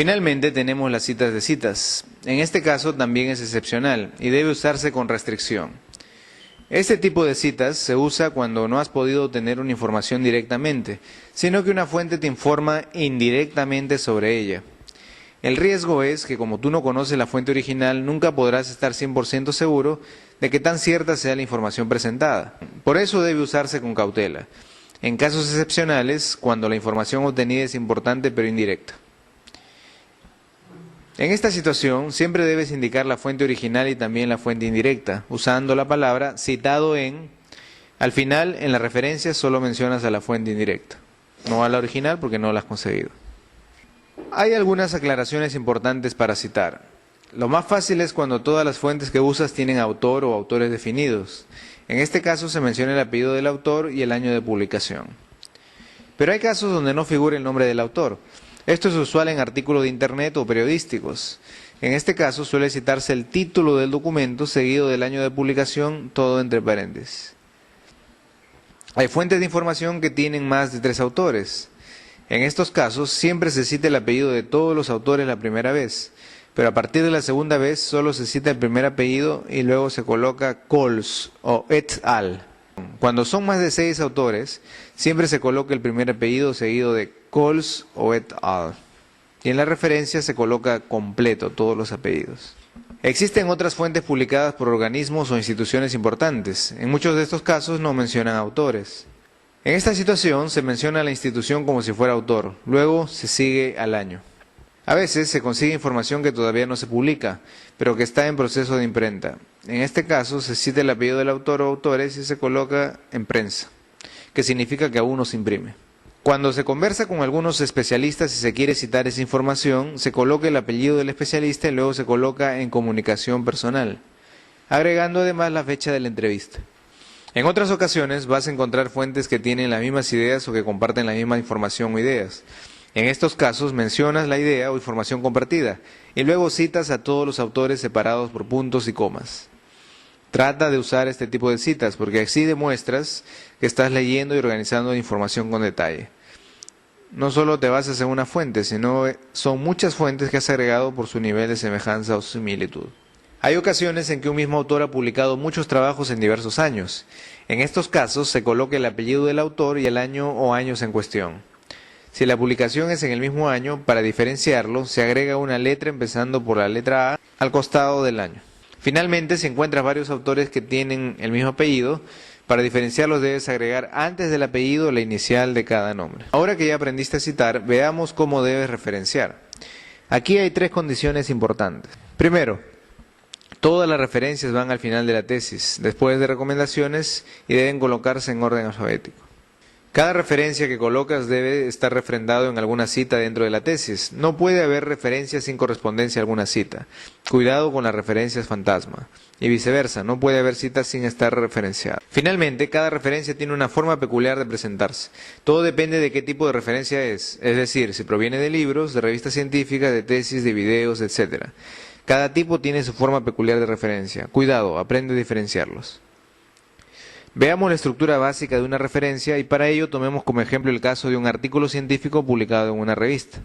Finalmente tenemos las citas de citas. En este caso también es excepcional y debe usarse con restricción. Este tipo de citas se usa cuando no has podido obtener una información directamente, sino que una fuente te informa indirectamente sobre ella. El riesgo es que como tú no conoces la fuente original, nunca podrás estar 100% seguro de que tan cierta sea la información presentada. Por eso debe usarse con cautela. En casos excepcionales, cuando la información obtenida es importante pero indirecta. En esta situación, siempre debes indicar la fuente original y también la fuente indirecta, usando la palabra citado en. Al final, en la referencia, solo mencionas a la fuente indirecta, no a la original porque no la has conseguido. Hay algunas aclaraciones importantes para citar. Lo más fácil es cuando todas las fuentes que usas tienen autor o autores definidos. En este caso se menciona el apellido del autor y el año de publicación. Pero hay casos donde no figura el nombre del autor. Esto es usual en artículos de internet o periodísticos. En este caso suele citarse el título del documento seguido del año de publicación, todo entre paréntesis. Hay fuentes de información que tienen más de 3 autores. En estos casos siempre se cita el apellido de todos los autores la primera vez, pero a partir de la segunda vez solo se cita el primer apellido y luego se coloca cols o et al. Cuando son más de 6 autores, siempre se coloca el primer apellido seguido de cols o et al. Y en la referencia se coloca completo todos los apellidos. Existen otras fuentes publicadas por organismos o instituciones importantes. En muchos de estos casos no mencionan autores. En esta situación se menciona a la institución como si fuera autor, luego se sigue al año. A veces se consigue información que todavía no se publica, pero que está en proceso de imprenta. En este caso se cita el apellido del autor o autores y se coloca en prensa, que significa que aún no se imprime. Cuando se conversa con algunos especialistas y se quiere citar esa información, se coloca el apellido del especialista y luego se coloca en comunicación personal, agregando además la fecha de la entrevista. En otras ocasiones vas a encontrar fuentes que tienen las mismas ideas o que comparten la misma información o ideas. En estos casos mencionas la idea o información compartida y luego citas a todos los autores separados por puntos y comas. Trata de usar este tipo de citas porque así demuestras que estás leyendo y organizando la información con detalle. No solo te basas en una fuente, sino son muchas fuentes que has agregado por su nivel de semejanza o similitud. Hay ocasiones en que un mismo autor ha publicado muchos trabajos en diversos años. En estos casos se coloca el apellido del autor y el año o años en cuestión. Si la publicación es en el mismo año, para diferenciarlo, se agrega una letra empezando por la letra A al costado del año. Finalmente, si encuentras varios autores que tienen el mismo apellido, para diferenciarlos debes agregar antes del apellido la inicial de cada nombre. Ahora que ya aprendiste a citar, veamos cómo debes referenciar. Aquí hay 3 condiciones importantes. Primero, todas las referencias van al final de la tesis, después de recomendaciones y deben colocarse en orden alfabético. Cada referencia que colocas debe estar refrendado en alguna cita dentro de la tesis. No puede haber referencias sin correspondencia a alguna cita. Cuidado con las referencias fantasma. Y viceversa, no puede haber citas sin estar referenciadas. Finalmente, cada referencia tiene una forma peculiar de presentarse. Todo depende de qué tipo de referencia es decir, si proviene de libros, de revistas científicas, de tesis, de videos, etc. Cada tipo tiene su forma peculiar de referencia. Cuidado, aprende a diferenciarlos. Veamos la estructura básica de una referencia y para ello tomemos como ejemplo el caso de un artículo científico publicado en una revista.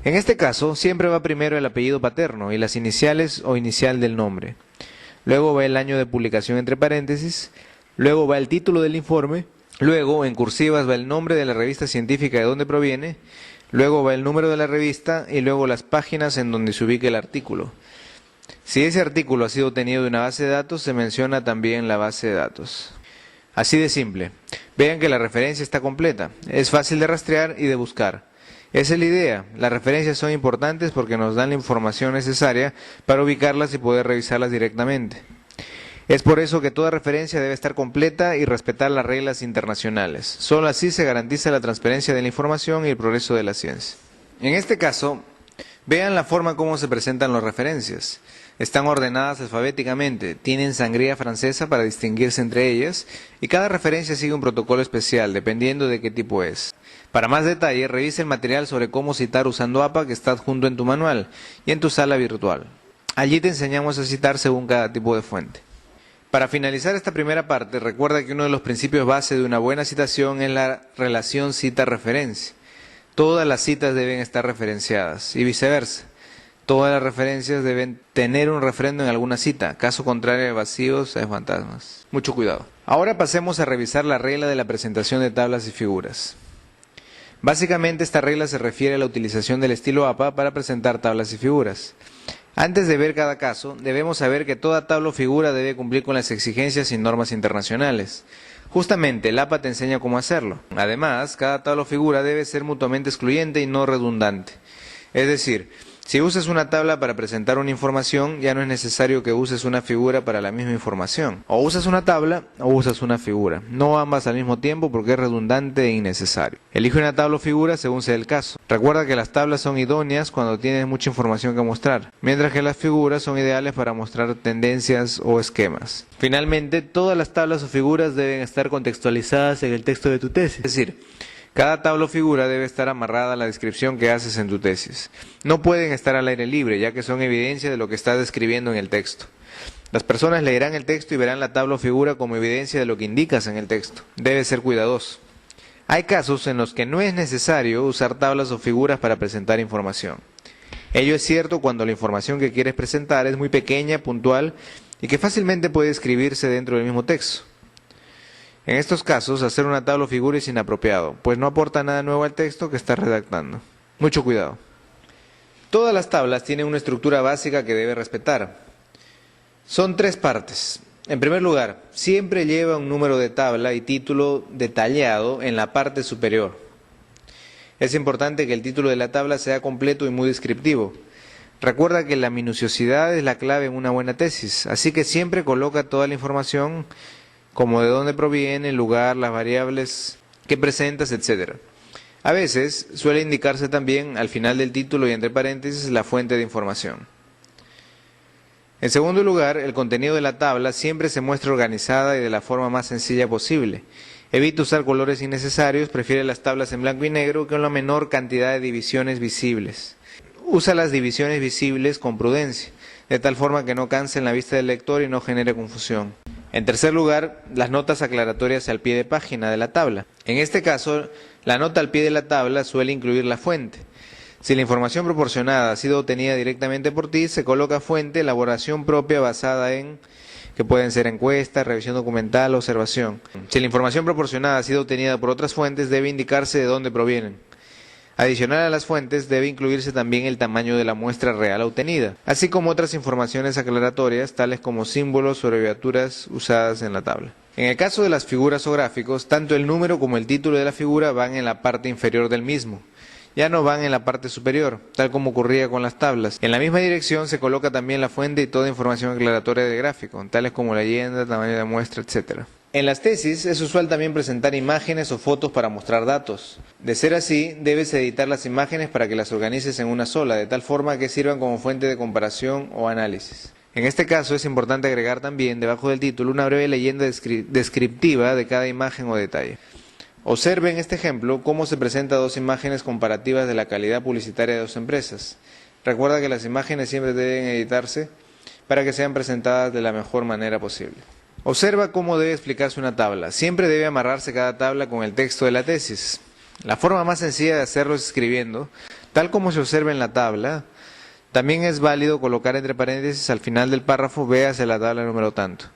En este caso, siempre va primero el apellido paterno y las iniciales o inicial del nombre. Luego va el año de publicación entre paréntesis, luego va el título del informe, luego en cursivas va el nombre de la revista científica de donde proviene, luego va el número de la revista y luego las páginas en donde se ubica el artículo. Si ese artículo ha sido obtenido de una base de datos, se menciona también la base de datos. Así de simple. Vean que la referencia está completa. Es fácil de rastrear y de buscar. Esa es la idea. Las referencias son importantes porque nos dan la información necesaria para ubicarlas y poder revisarlas directamente. Es por eso que toda referencia debe estar completa y respetar las reglas internacionales. Solo así se garantiza la transparencia de la información y el progreso de la ciencia. En este caso, vean la forma como se presentan las referencias. Están ordenadas alfabéticamente, tienen sangría francesa para distinguirse entre ellas y cada referencia sigue un protocolo especial dependiendo de qué tipo es. Para más detalle, revisa el material sobre cómo citar usando APA que está adjunto en tu manual y en tu sala virtual. Allí te enseñamos a citar según cada tipo de fuente. Para finalizar esta primera parte, recuerda que uno de los principios base de una buena citación es la relación cita-referencia. Todas las citas deben estar referenciadas y viceversa. Todas las referencias deben tener un refrendo en alguna cita, caso contrario de vacíos es fantasmas. Mucho cuidado. Ahora pasemos a revisar la regla de la presentación de tablas y figuras. Básicamente esta regla se refiere a la utilización del estilo APA para presentar tablas y figuras. Antes de ver cada caso, debemos saber que toda tabla o figura debe cumplir con las exigencias y normas internacionales. Justamente, el APA te enseña cómo hacerlo. Además, cada tabla o figura debe ser mutuamente excluyente y no redundante. Es decir, si usas una tabla para presentar una información, ya no es necesario que uses una figura para la misma información. O usas una tabla o usas una figura. No ambas al mismo tiempo porque es redundante e innecesario. Elige una tabla o figura según sea el caso. Recuerda que las tablas son idóneas cuando tienes mucha información que mostrar, mientras que las figuras son ideales para mostrar tendencias o esquemas. Finalmente, todas las tablas o figuras deben estar contextualizadas en el texto de tu tesis. Es decir, cada tabla o figura debe estar amarrada a la descripción que haces en tu tesis. No pueden estar al aire libre, ya que son evidencia de lo que estás describiendo en el texto. Las personas leerán el texto y verán la tabla o figura como evidencia de lo que indicas en el texto. Debes ser cuidadoso. Hay casos en los que no es necesario usar tablas o figuras para presentar información. Ello es cierto cuando la información que quieres presentar es muy pequeña, puntual y que fácilmente puede escribirse dentro del mismo texto. En estos casos, hacer una tabla o figura es inapropiado, pues no aporta nada nuevo al texto que estás redactando. Mucho cuidado. Todas las tablas tienen una estructura básica que debe respetar. Son 3 partes. En primer lugar, siempre lleva un número de tabla y título detallado en la parte superior. Es importante que el título de la tabla sea completo y muy descriptivo. Recuerda que la minuciosidad es la clave en una buena tesis, así que siempre coloca toda la información como de dónde proviene, el lugar, las variables que presentas, etc. A veces suele indicarse también al final del título y entre paréntesis la fuente de información. En segundo lugar, el contenido de la tabla siempre se muestra organizada y de la forma más sencilla posible. Evita usar colores innecesarios, prefiere las tablas en blanco y negro con la menor cantidad de divisiones visibles. Usa las divisiones visibles con prudencia, de tal forma que no cansen la vista del lector y no genere confusión. En tercer lugar, las notas aclaratorias al pie de página de la tabla. En este caso, la nota al pie de la tabla suele incluir la fuente. Si la información proporcionada ha sido obtenida directamente por ti, se coloca fuente, elaboración propia basada en, que pueden ser encuestas, revisión documental, observación. Si la información proporcionada ha sido obtenida por otras fuentes, debe indicarse de dónde provienen. Adicional a las fuentes, debe incluirse también el tamaño de la muestra real obtenida, así como otras informaciones aclaratorias, tales como símbolos o abreviaturas usadas en la tabla. En el caso de las figuras o gráficos, tanto el número como el título de la figura van en la parte inferior del mismo. Ya no van en la parte superior, tal como ocurría con las tablas. En la misma dirección se coloca también la fuente y toda información aclaratoria del gráfico, tales como leyenda, tamaño de la muestra, etc. En las tesis es usual también presentar imágenes o fotos para mostrar datos. De ser así, debes editar las imágenes para que las organices en una sola, de tal forma que sirvan como fuente de comparación o análisis. En este caso es importante agregar también debajo del título una breve leyenda descriptiva de cada imagen o detalle. Observe en este ejemplo cómo se presentan 2 imágenes comparativas de la calidad publicitaria de 2 empresas. Recuerda que las imágenes siempre deben editarse para que sean presentadas de la mejor manera posible. Observa cómo debe explicarse una tabla. Siempre debe amarrarse cada tabla con el texto de la tesis. La forma más sencilla de hacerlo es escribiendo, tal como se observa en la tabla. También es válido colocar entre paréntesis al final del párrafo, véase la tabla número tanto.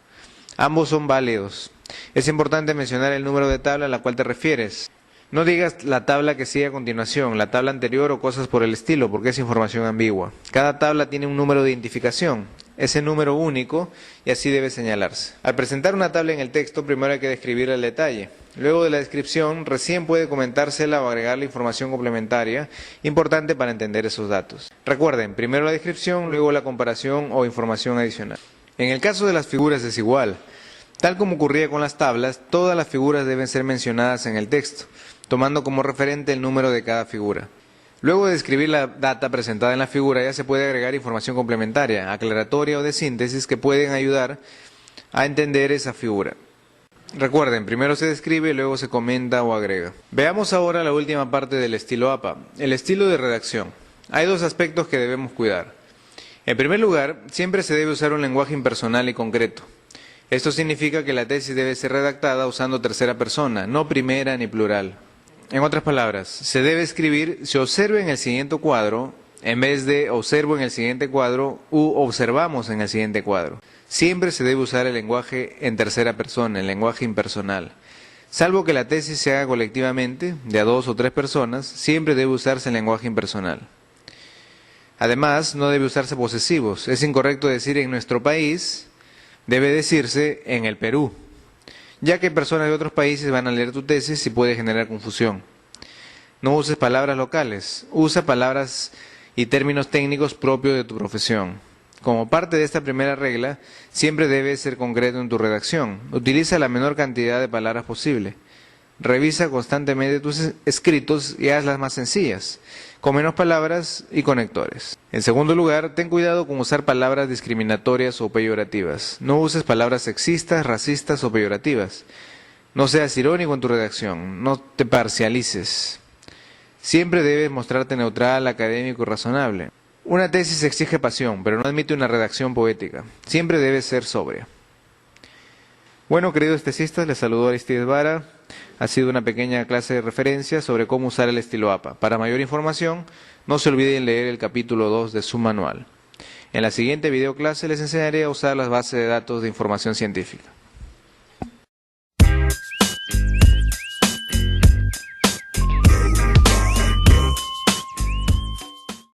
Ambos son válidos. Es importante mencionar el número de tabla a la cual te refieres. No digas la tabla que sigue a continuación, la tabla anterior o cosas por el estilo, porque es información ambigua. Cada tabla tiene un número de identificación, ese número único, y así debe señalarse. Al presentar una tabla en el texto, primero hay que describir el detalle. Luego de la descripción, recién puede comentársela o agregarle información complementaria, importante para entender esos datos. Recuerden, primero la descripción, luego la comparación o información adicional. En el caso de las figuras es igual. Tal como ocurría con las tablas, todas las figuras deben ser mencionadas en el texto, tomando como referente el número de cada figura. Luego de describir la data presentada en la figura, ya se puede agregar información complementaria, aclaratoria o de síntesis que pueden ayudar a entender esa figura. Recuerden, primero se describe y luego se comenta o agrega. Veamos ahora la última parte del estilo APA, el estilo de redacción. Hay 2 aspectos que debemos cuidar. En primer lugar, siempre se debe usar un lenguaje impersonal y concreto. Esto significa que la tesis debe ser redactada usando tercera persona, no primera ni plural. En otras palabras, se debe escribir "se observa en el siguiente cuadro" en vez de "observo en el siguiente cuadro" u "observamos en el siguiente cuadro". Siempre se debe usar el lenguaje en tercera persona, el lenguaje impersonal. Salvo que la tesis se haga colectivamente, de a 2 o 3 personas, siempre debe usarse el lenguaje impersonal. Además, no debe usarse posesivos. Es incorrecto decir "en nuestro país", debe decirse "en el Perú", ya que personas de otros países van a leer tu tesis y puede generar confusión. No uses palabras locales, usa palabras y términos técnicos propios de tu profesión. Como parte de esta primera regla, siempre debes ser concreto en tu redacción. Utiliza la menor cantidad de palabras posible. Revisa constantemente tus escritos y hazlas más sencillas, con menos palabras y conectores. En segundo lugar, ten cuidado con usar palabras discriminatorias o peyorativas. No uses palabras sexistas, racistas o peyorativas. No seas irónico en tu redacción, no te parcialices. Siempre debes mostrarte neutral, académico y razonable. Una tesis exige pasión, pero no admite una redacción poética. Siempre debes ser sobria. Bueno, queridos tesistas, les saludo Aristides Vara. Ha sido una pequeña clase de referencia sobre cómo usar el estilo APA. Para mayor información, no se olviden leer el capítulo 2 de su manual. En la siguiente videoclase les enseñaré a usar las bases de datos de información científica.